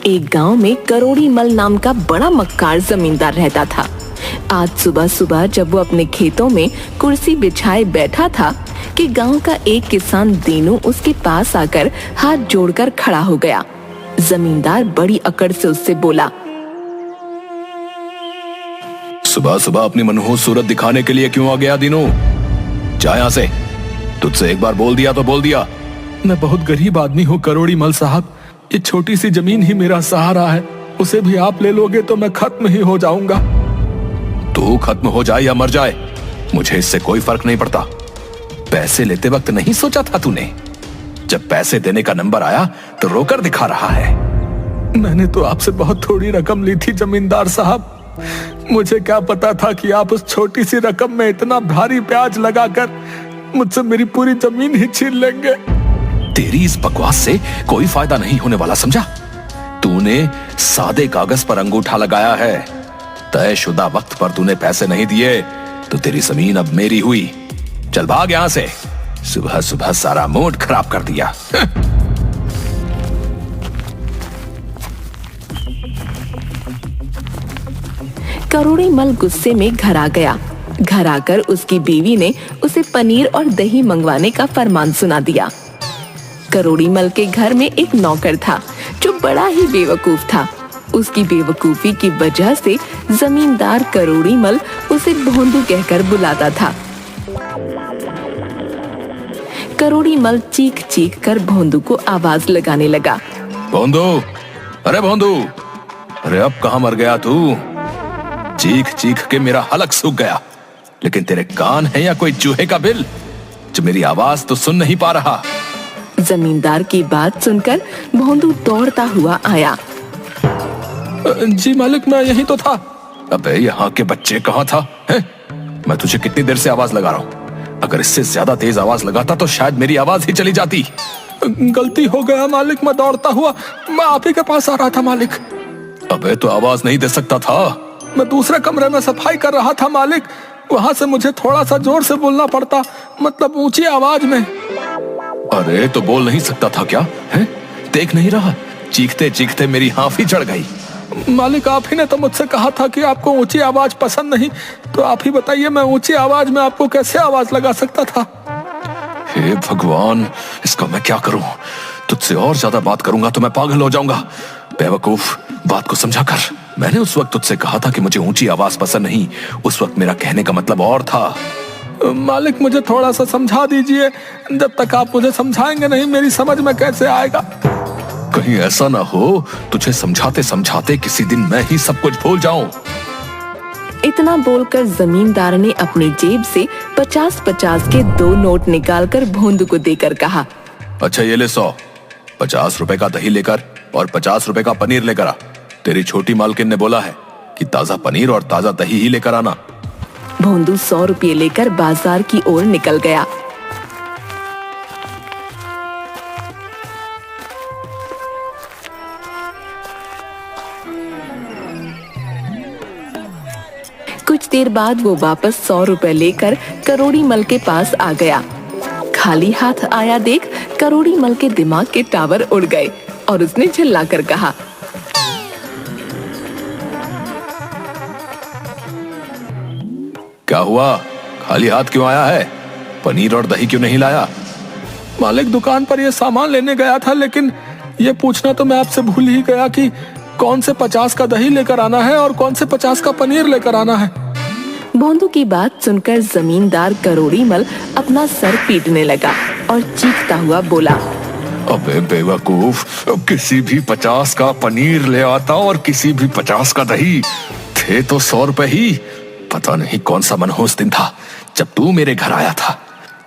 एक गांव में करोड़ी मल नाम का बड़ा मक्कार जमींदार रहता था। आज सुबह सुबह जब वो अपने खेतों में कुर्सी बिछाए बैठा था कि गांव का एक किसान दीनू उसके पास आकर हाथ जोड़कर खड़ा हो गया। जमींदार बड़ी अकड़ से उससे बोला, सुबह सुबह अपनी मनहूस सूरत दिखाने के लिए क्यों आ गया दीनू? जा यहाँ से। तुझसे एक बार बोल दिया तो बोल दिया। मैं बहुत गरीब आदमी हूँ करोड़ी मल साहब, ये छोटी सी जमीन ही मेरा सहारा है, उसे भी आप ले लोगे तो मैं खत्म ही हो जाऊंगा। तू खत्म हो जाए या मर जाए, मुझे इससे कोई फर्क नहीं पड़ता। पैसे लेते वक्त नहीं सोचा था तूने? जब पैसे देने का नंबर आया तो रोकर दिखा रहा है। मैंने तो आपसे बहुत थोड़ी रकम ली थी जमींदार साहब, मुझे क्या पता था कि आप उस छोटी सी रकम में इतना भारी ब्याज लगाकर मुझसे मेरी पूरी जमीन ही छीन लेंगे। तेरी इस बकवास से कोई फायदा नहीं होने वाला, समझा? तूने सादे कागज पर अंगूठा लगाया है। तयशुदा वक्त पर तूने पैसे नहीं दिए तो तेरी जमीन अब मेरी हुई। चल भाग यहां से, सुबह सुबह सारा मूड खराब कर दिया। करोड़ी मल गुस्से में घर आ गया। घर आकर उसकी बीवी ने उसे पनीर और दही मंगवाने का फरमान सुना दिया। करोड़ी मल के घर में एक नौकर था जो बड़ा ही बेवकूफ था। उसकी बेवकूफी की वजह से जमींदार करोड़ी मल उसे भोंदू कहकर बुलाता था। करोड़ी मल चीख चीख कर भोंदू को आवाज लगाने लगा, भोंदू, अरे भोंदू, अरे अब कहां मर गया तू? चीख चीख के मेरा हलक सूख गया, लेकिन तेरे कान है या कोई चूहे का बिल जो मेरी आवाज तो सुन नहीं पा रहा? जमींदार की बात सुनकर भोंदू दौड़ता हुआ आया। जी मालिक, मैं यही तो था। अबे यहाँ के बच्चे कहाँ था है? मैं तुझे कितनी देर से आवाज लगा रहा हूँ। अगर इससे ज्यादा तेज आवाज लगाता तो शायद मेरी आवाज ही चली जाती। गलती हो गया मालिक, मैं दौड़ता हुआ मैं आप ही के पास आ रहा था मालिक। अबे तो आवाज नहीं दे सकता था? मैं दूसरे कमरे में सफाई कर रहा था मालिक, वहां से मुझे थोड़ा सा जोर से बोलना पड़ता, मतलब ऊंची आवाज में। अरे तो बोल नहीं सकता था क्या है? देख नहीं रहा, चीखते चीखते मेरी हाफी चढ़ गई। मालिक, आप ही ने तो मुझसे कहा था कि आपको ऊंची आवाज पसंद नहीं, तो आप ही बताइए मैं ऊंची आवाज में आपको कैसे आवाज लगा सकता था? हे भगवान, इसका मैं क्या करूं? तुझसे और ज्यादा बात करूंगा तो मैं पागल हो जाऊंगा। बेवकूफ, बात को समझा कर। मैंने उस वक्त तुझसे कहा था कि मुझे ऊंची आवाज पसंद नहीं। उस वक्त मेरा कहने का मतलब और था। मालिक, मुझे थोड़ा सा समझा दीजिए। जब तक आप मुझे समझाएंगे नहीं मेरी समझ में कैसे आएगा? कहीं ऐसा ना हो तुझे समझाते समझाते किसी दिन मैं ही सब कुछ भूल जाऊं। इतना बोलकर जमींदार ने अपनी जेब से 50-50 के 2 नोट निकालकर भोंदू को देकर कहा, अच्छा ये ले 100, 50 रुपए का दही लेकर और 50 रुपए का पनीर लेकर आ। तेरी छोटी मालकिन ने बोला है कि ताजा पनीर और ताजा दही ही लेकर आना। भोंदू 100 रुपये लेकर बाजार की ओर निकल गया। कुछ देर बाद वो वापस 100 रुपए लेकर करोड़ी मल के पास आ गया। खाली हाथ आया देख करोड़ी मल के दिमाग के टावर उड़ गए और उसने चिल्लाकर कहा, क्या हुआ? खाली हाथ क्यों आया है? पनीर और दही क्यों नहीं लाया? मालिक, दुकान पर ये सामान लेने गया था, लेकिन ये पूछना तो मैं आपसे भूल ही गया कि कौन से 50 का दही लेकर आना है और कौन से 50 का पनीर लेकर आना है। भोंदू की बात सुनकर जमींदार करोड़ी मल अपना सर पीटने लगा और चीखता हुआ बोला, अबे बेवकूफ, किसी भी 50 का पनीर ले आता और किसी भी 50 का दही। थे तो 100 रुपए ही। पता नहीं कौन सा मनहूस दिन था जब तू मेरे घर आया था।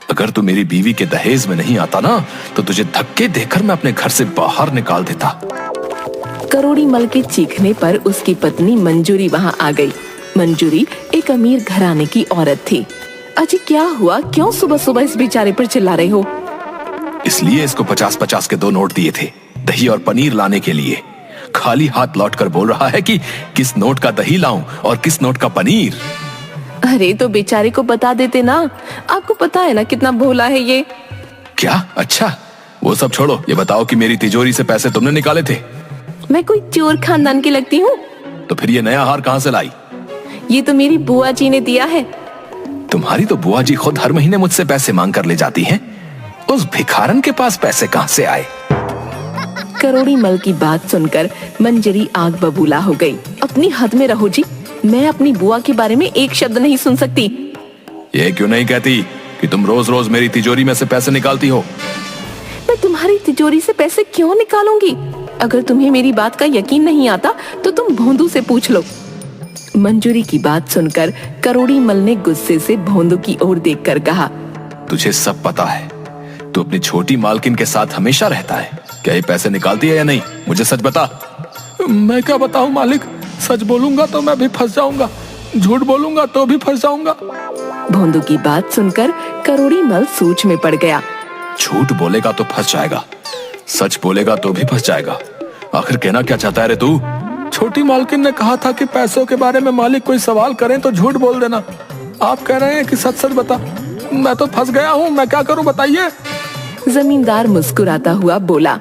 अगर तू मेरी बीवी के दहेज में नहीं आता ना तो तुझे धक्के देकर मैं अपने घर से बाहर निकाल देता। करोड़ी मल के चीखने पर उसकी पत्नी मंजूरी वहां आ गई। मंजूरी एक अमीर घराने की औरत थी। अजी क्या हुआ? क्यों सुबह सुबह इस बेचारे पर चिल्ला रहे हो? इसलिए इसको 50-50 के 2 नोट दिए थे दही और पनीर लाने के लिए। खाली हाथ लौटकर बोल रहा है कि किस नोट का दही लाऊं और किस नोट का पनीर। अरे तो बेचारे को बता देते ना, आपको पता है ना कितना भोला है ये। क्या? अच्छा वो सब छोड़ो, ये बताओ कि मेरी तिजोरी से पैसे तुमने निकाले थे? मैं कोई चोर खानदान की लगती हूँ? तो फिर ये नया हार कहाँ से लाई? ये तो मेरी बुआ जी ने दिया है। तुम्हारी तो बुआ जी खुद हर महीने मुझसे पैसे मांग कर ले जाती हैं। उस भिखारन के पास पैसे कहाँ से आए? करोड़ी मल की बात सुनकर मंजरी आग बबूला हो गई। अपनी हद में रहो जी, मैं अपनी बुआ के बारे में एक शब्द नहीं सुन सकती। ये क्यों नहीं कहती कि तुम रोज रोज मेरी तिजोरी में से पैसे निकालती हो? मैं तुम्हारी तिजोरी से पैसे क्यों निकालूंगी? अगर तुम्हें मेरी बात का यकीन नहीं आता तो तुम भोंदू से पूछ लो। मंजूरी की बात सुनकर करोड़ी मल ने गुस्से से भोंदू की ओर देखकर कहा, तुझे सब पता है, तू अपनी छोटी मालकिन के साथ हमेशा रहता है। क्या ये पैसे निकालती है या नहीं? मुझे सच बता। मैं क्या बताऊं मालिक, सच बोलूंगा तो मैं भी फंस जाऊंगा, झूठ बोलूंगा तो भी फंस जाऊंगा। भोंदू की बात सुनकर करोड़ी मल सोच में पड़ गया। झूठ बोलेगा तो फंस जाएगा, सच बोलेगा तो भी फंस जाएगा। आखिर कहना क्या चाहता है रे तू? छोटी मालकिन ने कहा था कि पैसों के बारे में मालिक कोई सवाल करें तो झूठ बोल देना। आप कह रहे हैं कि सच सच बता। मैं तो फंस गया हूँ, मैं क्या करूँ बताइए? जमींदार मुस्कुराता हुआ बोला,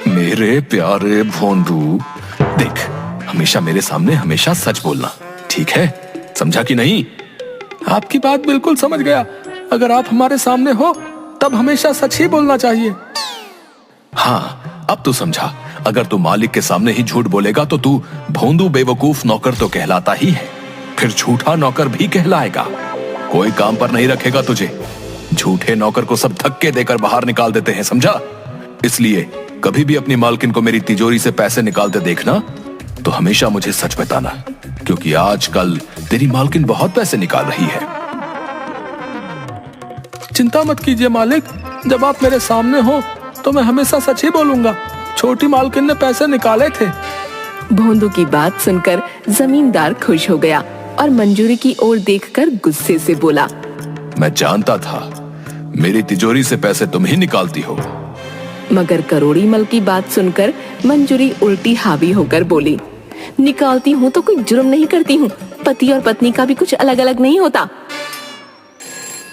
मेरे प्यारे भोंदू, देख, हमेशा मेरे सामने हमेशा सच बोलना, ठीक है? समझा कि नहीं? आपकी बात बिल्कुल समझ गया। अगर आप हमारे सामने हो तब हमेशा सच ही बोलना चाहिए। हाँ, अब तू समझा। अगर तू मालिक के सामने ही झूठ बोलेगा तो तू भोंदू बेवकूफ नौकर तो कहलाता ही है, फिर झूठा नौकर भी कहलाएगा। कोई काम पर नहीं रखेगा तुझे। झूठे नौकर को सब धक्के देकर बाहर निकाल देते हैं, समझा? इसलिए कभी भी अपनी मालकिन को मेरी तिजोरी से पैसे निकालते देखना तो हमेशा मुझे सच बताना, क्योंकि आजकल तेरी मालकिन बहुत पैसे निकाल रही है। चिंता मत कीजिए मालिक, जब आप मेरे सामने हो तो मैं हमेशा सच ही बोलूंगा। छोटी मालकिन ने पैसे निकाले थे। भोंदू की बात सुनकर जमींदार खुश हो गया और मंजूरी की ओर देखकर गुस्से से बोला, मैं जानता था मेरी तिजोरी से पैसे तुम ही निकालती हो। मगर करोड़ी मल की बात सुनकर मंजूरी उल्टी हावी होकर बोली, निकालती हूँ तो कोई जुर्म नहीं करती हूँ। पति और पत्नी का भी कुछ अलग अलग नहीं होता।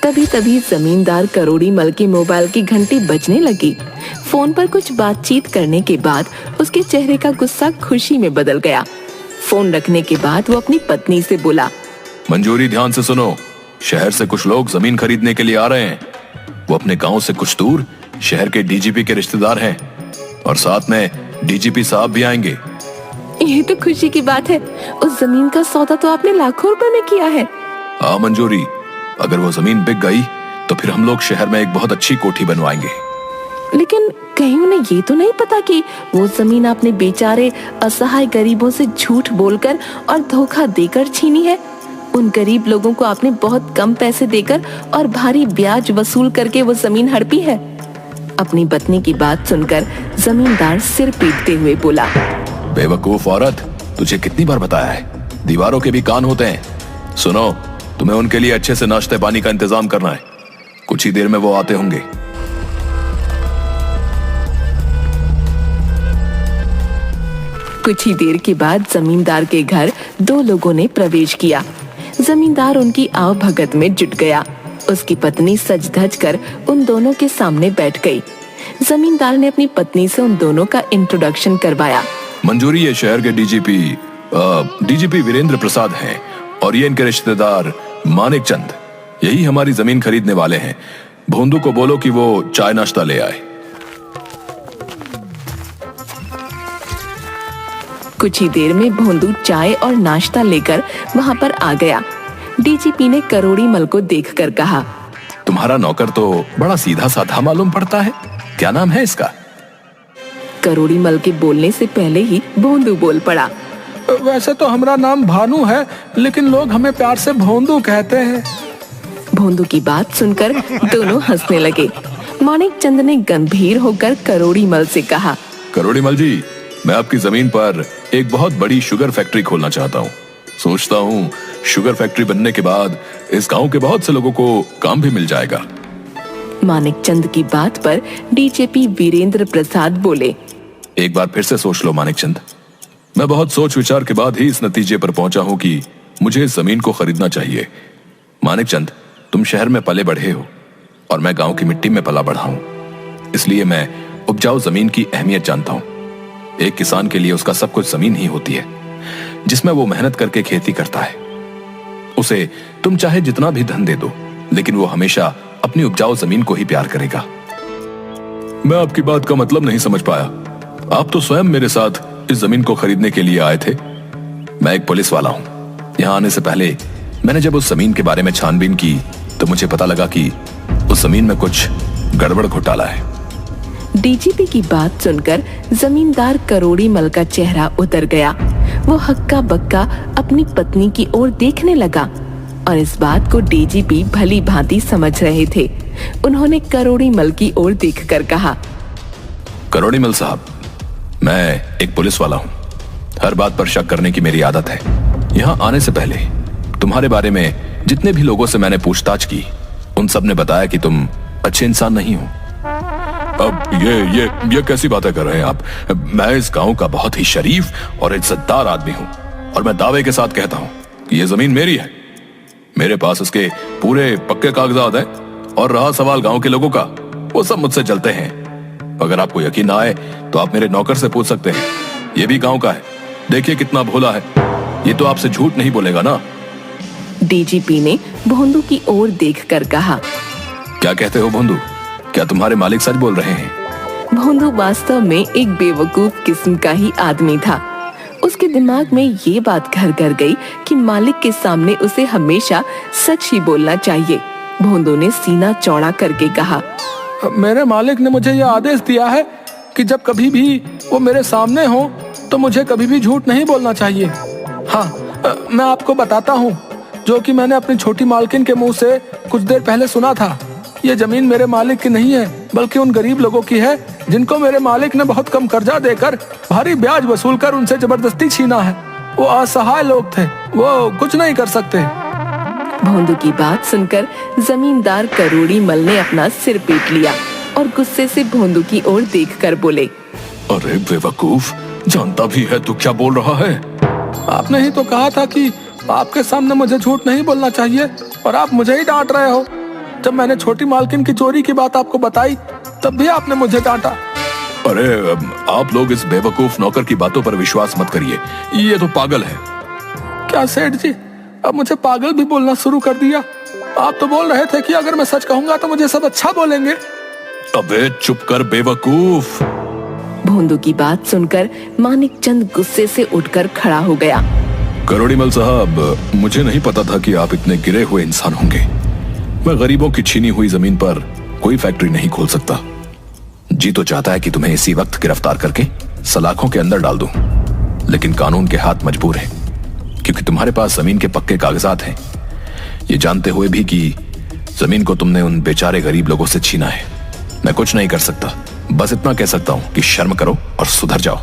तभी जमींदार करोड़ी मल की मोबाइल की घंटी बजने लगी। फोन पर कुछ बातचीत करने के बाद उसके चेहरे का गुस्सा खुशी में बदल गया। फोन रखने के बाद वो अपनी पत्नी से बोला, मंजूरी, ध्यान से सुनो। शहर से कुछ लोग जमीन खरीदने के लिए आ रहे हैं। वो अपने गांव से कुछ दूर शहर के डीजीपी के रिश्तेदार हैं और साथ में डीजीपी साहब भी आएंगे। ये तो खुशी की बात है। उस जमीन का सौदा तो आपने लाखों रुपए में किया है। हाँ मंजूरी, अगर वो जमीन बिक गई तो फिर हम लोग शहर में एक बहुत अच्छी कोठी बनवाएंगे। लेकिन कहीं उन्हें ये तो नहीं पता कि वो जमीन आपने बेचारे असहाय गरीबों से झूठ बोलकर और धोखा देकर छीनी है। उन गरीब लोगों को आपने बहुत कम पैसे देकर और भारी ब्याज वसूल करके वो जमीन हड़पी है। अपनी पत्नी की बात सुनकर जमींदार सिर पीटते हुए बोला, बेवकूफ औरत, तुझे कितनी बार बताया है, दीवारों के भी कान होते हैं। सुनो, तुम्हें उनके लिए अच्छे से नाश्ते पानी का इंतजाम करना है। कुछ ही देर में वो आते होंगे। कुछ ही देर के बाद जमींदार के घर दो लोगों ने प्रवेश किया। जमींदार उनकी आवभगत में जुट गया। उसकी पत्नी सज धज कर उन दोनों के सामने बैठ गई। जमींदार ने अपनी पत्नी से उन दोनों का इंट्रोडक्शन करवाया। मंजूरी, ये शहर के डीजीपी वीरेंद्र प्रसाद हैं और ये इनके रिश्तेदार मानिक चंद। यही हमारी जमीन खरीदने वाले हैं। भोंदू को बोलो कि वो चाय नाश्ता ले आए। कुछ ही देर में भोंदू चाय और नाश्ता लेकर वहां पर आ गया। डीजीपी ने करोड़ी मल को देखकर कहा, तुम्हारा नौकर तो बड़ा सीधा साधा मालूम पड़ता है, क्या नाम है इसका? करोड़ी मल के बोलने से पहले ही भोंदू बोल पड़ा, वैसे तो हमारा नाम भानु है, लेकिन लोग हमें प्यार से भोंदू कहते हैं। भोंदू की बात सुनकर दोनों हंसने लगे। मानिक चंद ने गंभीर होकर करोड़ी मल से कहा, करोड़ी मल जी, मैं आपकी जमीन पर एक बहुत बड़ी शुगर फैक्ट्री खोलना चाहता हूँ। सोचता हूँ शुगर फैक्ट्री बनने के बाद इस गांव के बहुत से लोगों को काम भी मिल जाएगा। मानिक चंद की बात पर डीजीपी वीरेंद्र प्रसाद बोले, एक बार फिर से सोच लो मानिक चंद। मैं बहुत सोच विचार के बाद ही इस नतीजे पर पहुंचा हूं कि मुझे इस जमीन को खरीदना चाहिए। मानिक चंद, तुम शहर में पले बढ़े हो और मैं गांव की मिट्टी में पला बढ़ा हूं, इसलिए मैं उपजाऊ जमीन की अहमियत जानता हूं। एक किसान के लिए उसका सब कुछ जमीन ही होती है, जिसमें वो मेहनत करके खेती करता है। उसे तुम चाहे जितना भी धन दे दो, लेकिन वो हमेशा अपनी उपजाऊ जमीन को ही प्यार करेगा। मैं आपकी बात का मतलब नहीं समझ पाया। आप तो स्वयं मेरे साथ इस जमीन को खरीदने के लिए आए थे। मैं एक पुलिस वाला हूं। यहां आने से पहले मैंने जब उस जमीन के बारे में छानबीन की तो मुझे पता लगा कि उस जमीन में कुछ गड़बड़ घोटाला है। डीजीपी की बात सुनकर जमींदार करोड़ी मल का चेहरा उतर गया। वो हक्का बक्का अपनी पत्नी की ओर देखने लगा और इस बात को डीजीपी भली भांति समझ रहे थे। उन्होंने करोड़ी मल की ओर देखकर कहा, करोड़ी मल साहब, मैं एक पुलिस वाला हूं। हर बात पर शक करने की मेरी आदत है। यहां आने से पहले तुम्हारे बारे में जितने भी लोगों से मैंने पूछताछ की, उन सब ने बताया कि तुम अच्छे इंसान नहीं हो। अब ये कैसी बातें कर रहे हैं आप? मैं इस गांव का बहुत ही शरीफ और इज्जतदार आदमी हूं और मैं दावे के साथ कहता हूं कि ये जमीन मेरी है। मेरे पास उसके पूरे पक्के कागजात हैं और रहा सवाल गांव के लोगों का, वो सब मुझसे चलते हैं। अगर आपको यकीन ना आए तो आप मेरे नौकर से पूछ सकते हैं। ये भी गांव का है, देखिए कितना भोला है। ये तो आपसे झूठ नहीं बोलेगा ना? डीजीपी ने भोंदू की ओर देखकर कहा, क्या कहते हो भोंदू? क्या तुम्हारे मालिक सच बोल रहे हैं? भोंदू वास्तव में एक बेवकूफ किस्म का ही आदमी था। उसके दिमाग में ये बात घर कर गई कि मालिक के सामने उसे हमेशा सच ही बोलना चाहिए। भोंदू ने सीना चौड़ा करके कहा, मेरे मालिक ने मुझे यह आदेश दिया है कि जब कभी भी वो मेरे सामने हो तो मुझे कभी भी झूठ नहीं बोलना चाहिए। हाँ, मैं आपको बताता हूँ जो कि मैंने अपनी छोटी मालकिन के मुंह से कुछ देर पहले सुना था। ये जमीन मेरे मालिक की नहीं है, बल्कि उन गरीब लोगों की है जिनको मेरे मालिक ने बहुत कम कर्जा देकर भारी ब्याज वसूल कर उनसे जबरदस्ती छीना है। वो असहाय लोग थे, वो कुछ नहीं कर सकते। भोंदू की बात सुनकर जमींदार करोड़ी मल ने अपना सिर पीट लिया और गुस्से से भोंदू की ओर देखकर बोले, अरे बेवकूफ, जानता भी है तू क्या बोल रहा है? आपने ही तो कहा था कि आपके सामने मुझे झूठ नहीं बोलना चाहिए और आप मुझे ही डांट रहे हो। जब मैंने छोटी मालकिन की चोरी की बात आपको बताई तब भी आपने मुझे डांटा। अरे आप लोग इस बेवकूफ नौकर की बातों पर विश्वास मत करिए, ये तो पागल है। क्या सेठ जी, अब मुझे पागल भी बोलना शुरू कर दिया? आप तो बोल रहे थे कि अगर मैं सच कहूंगा तो मुझे सब अच्छा बोलेंगे। अबे चुप कर बेवकूफ। भोंदू की बात सुनकर मानिक चंद गुस्से से उठकर खड़ा हो गया। करोड़ीमल साहब, मुझे नहीं पता था कि आप इतने गिरे हुए इंसान होंगे। मैं गरीबों की छीनी हुई जमीन पर कोई फैक्ट्री नहीं खोल सकता। जी तो चाहता है कि तुम्हें इसी वक्त गिरफ्तार करके सलाखों के अंदर डाल दूं, लेकिन कानून के हाथ मजबूर हैं, क्योंकि तुम्हारे पास जमीन के पक्के कागजात हैं, ये जानते हुए भी कि जमीन को तुमने उन बेचारे गरीब लोगों से छीना है। मैं कुछ नहीं कर सकता, बस इतना कह सकता हूँ कि शर्म करो और सुधर जाओ।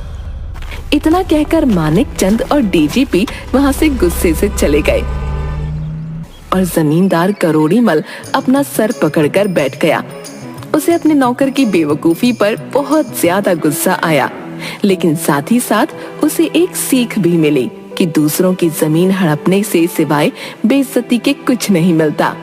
इतना कहकर मानिक चंद और डीजीपी वहां से गुस्से से चले गए और जमींदार करोड़ी मल अपना सर पकड़कर बैठ गया। उसे अपने नौकर की बेवकूफी पर बहुत ज्यादा गुस्सा आया, लेकिन साथ ही साथ उसे एक सीख भी मिली कि दूसरों की जमीन हड़पने से सिवाय बेइज्जती के कुछ नहीं मिलता।